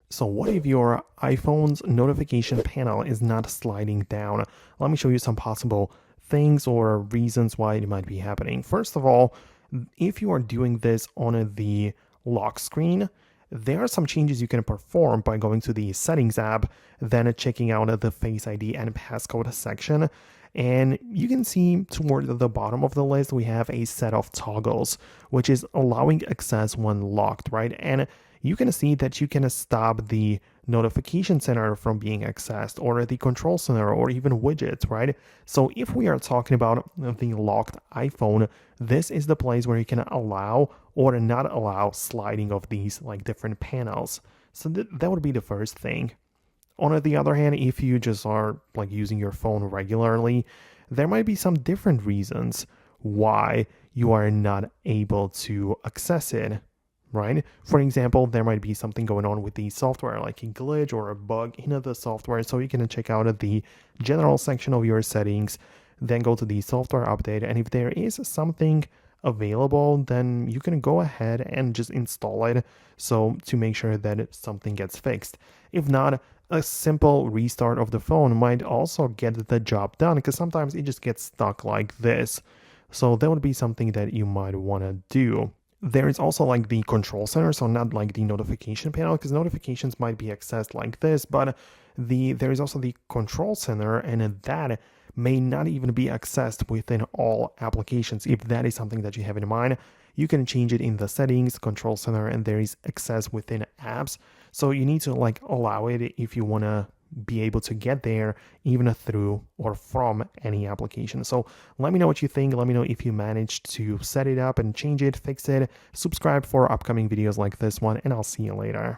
So what if your iPhone's notification panel is not sliding down? Let me show you some possible things or reasons why it might be happening. First of all, if you are doing this on the lock screen, there are some changes you can perform by going to the settings app, then checking out the Face ID and passcode section. And you can see toward the bottom of the list, we have a set of toggles, which is allowing access when locked, right? And you can see that you can stop the notification center from being accessed, or the control center, or even widgets, right? So if we are talking about the locked iPhone, this is the place where you can allow or not allow sliding of these like different panels. So that would be the first thing. On the other hand, if you just are like using your phone regularly, there might be some different reasons why you are not able to access it, right? For example, there might be something going on with the software, like a glitch or a bug in the software. So you can check out the general section of your settings, then go to the software update. And if there is something available, then you can go ahead and just install it. So to make sure that something gets fixed. If not, a simple restart of the phone might also get the job done, because sometimes it just gets stuck like this. So that would be something that you might want to do. There is also like the control center, so not like the notification panel, because notifications might be accessed like this, but there is also the control center, and that may not even be accessed within all applications. If that is something that you have in mind, you can change it in the settings, control center, and there is access within apps. So you need to like allow it if you want to be able to get there even through or from any application. So let me know what you think. Let me know if you managed to set it up and change it, fix it. Subscribe for upcoming videos like this one, and I'll see you later.